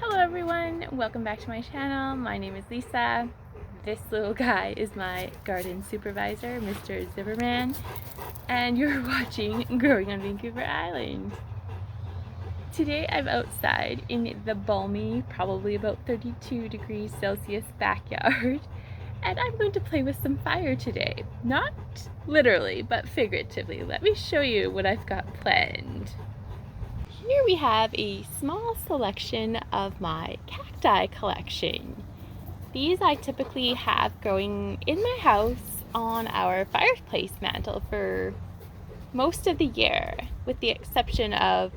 Hello everyone, welcome back to my channel. My name is Lisa. This little guy is my garden supervisor, Mr. Zimmerman, and you're watching Growing on Vancouver Island. Today I'm outside in the balmy, probably about 32 degrees Celsius backyard, and I'm going to play with some fire today. Not literally, but figuratively. Let me show you what I've got planned. Here we have a small selection of my cacti collection. These I typically have growing in my house on our fireplace mantle for most of the year, with the exception of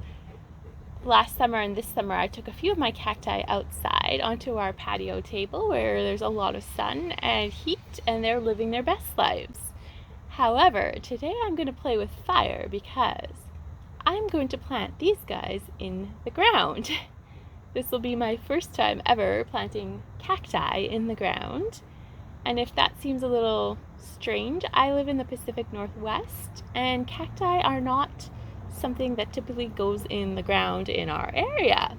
last summer and this summer. I took a few of my cacti outside onto our patio table where there's a lot of sun and heat and they're living their best lives. However, today I'm going to play with fire because I'm going to plant these guys in the ground. This will be my first time ever planting cacti in the ground. And if that seems a little strange, I live in the Pacific Northwest and cacti are not something that typically goes in the ground in our area.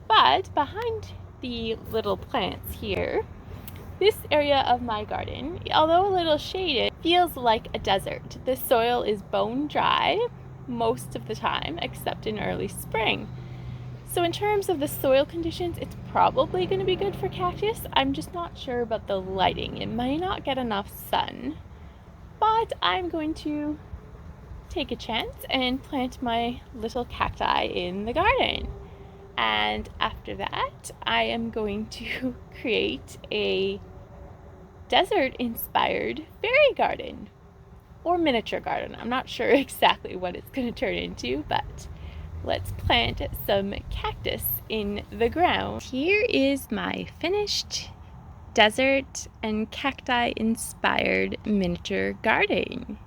But behind the little plants here, this area of my garden, although a little shaded, feels like a desert. The soil is bone dry most of the time, except in early spring. So in terms of the soil conditions, it's probably going to be good for cactus. I'm just not sure about the lighting. It might not get enough sun, but I'm going to take a chance and plant my little cacti in the garden. And after that, I am going to create a desert-inspired fairy garden. Or miniature garden. I'm not sure exactly what it's going to turn into, but let's plant some cactus in the ground. Here is my finished desert and cacti inspired miniature garden.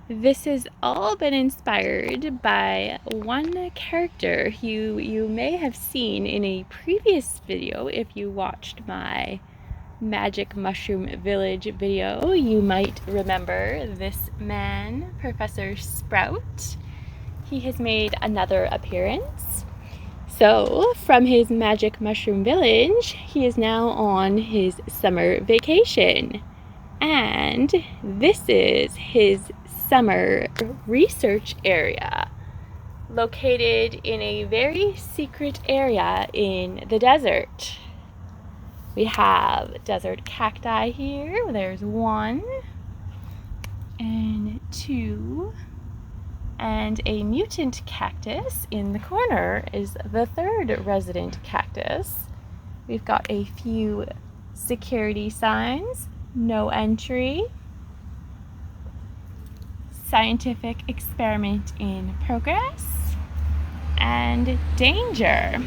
This has all been inspired by one character who you may have seen in a previous video if you watched my Magic Mushroom Village video. You might remember this man, Professor Sprout. He has made another appearance. So, from his Magic Mushroom Village, he is now on his summer vacation. And this is his summer research area, located in a very secret area in the desert. We have desert cacti here. There's 1 and 2. And a mutant cactus in the corner is the 3rd resident cactus. We've got a few security signs. No entry. Scientific experiment in progress. And danger.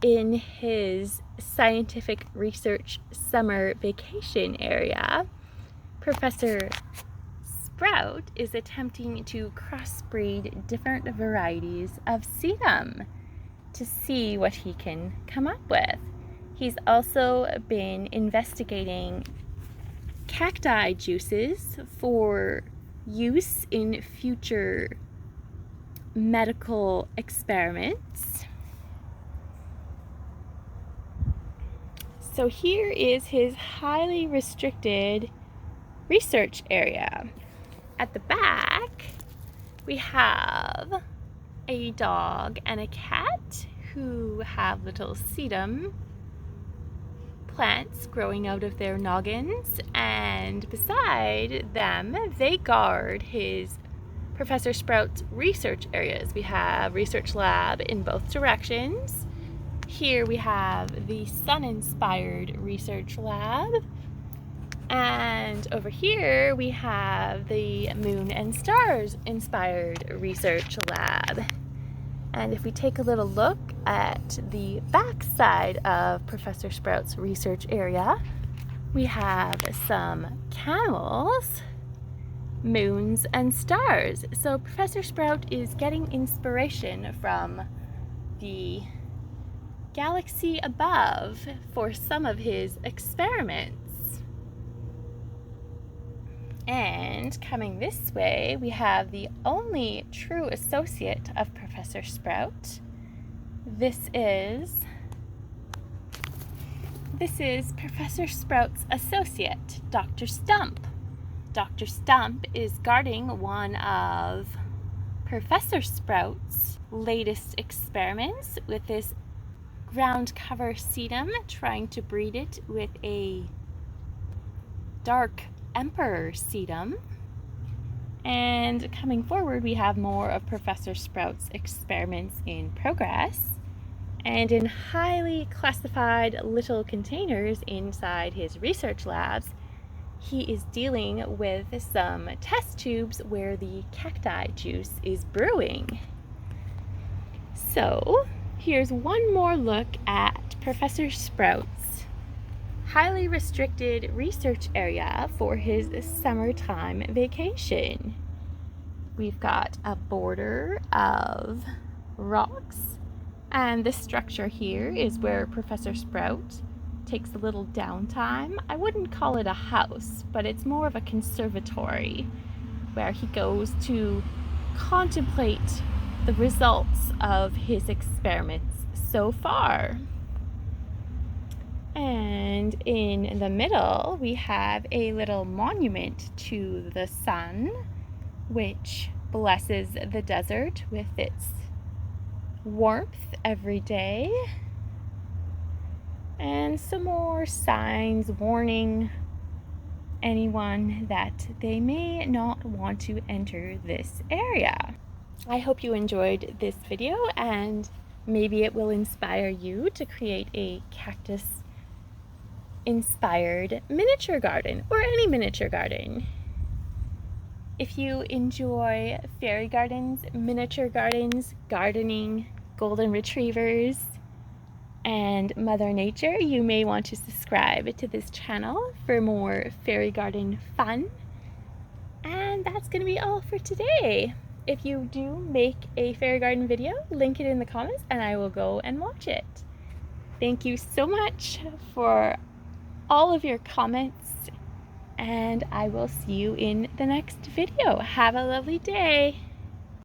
In his scientific research summer vacation area, Professor Sprout is attempting to crossbreed different varieties of sedum to see what he can come up with. He's also been investigating cacti juices for use in future medical experiments. So here is his highly restricted research area. At the back, we have a dog and a cat who have little sedum plants growing out of their noggins, and beside them, they guard his Professor Sprout's research areas. We have research lab in both directions. Here we have the sun-inspired research lab, and over here we have the moon and stars inspired research lab. And if we take a little look at the back side of Professor Sprout's research area, we have some camels, moons, and stars. So Professor Sprout is getting inspiration from the galaxy above for some of his experiments. And coming this way, we have the only true associate of Professor Sprout. This is Professor Sprout's associate, Dr. Stump. Dr. Stump is guarding one of Professor Sprout's latest experiments with this ground cover sedum, trying to breed it with a dark emperor sedum. And coming forward, we have more of Professor Sprout's experiments in progress and in highly classified little containers inside his research labs. He is dealing with some test tubes where the cacti juice is brewing. So here's one more look at Professor Sprout's highly restricted research area for his summertime vacation. We've got a border of rocks, and this structure here is where Professor Sprout takes a little downtime. I wouldn't call it a house, but it's more of a conservatory where he goes to contemplate the results of his experiments so far. And in the middle, we have a little monument to the sun, which blesses the desert with its warmth every day. And some more signs warning anyone that they may not want to enter this area. I hope you enjoyed this video, and maybe it will inspire you to create a cactus inspired miniature garden, or any miniature garden. If you enjoy fairy gardens, miniature gardens, gardening, golden retrievers, and Mother Nature, you may want to subscribe to this channel for more fairy garden fun. And that's going to be all for today. If you do make a fairy garden video, link it in the comments and I will go and watch it. Thank you so much for all of your comments, and I will see you in the next video. Have a lovely day.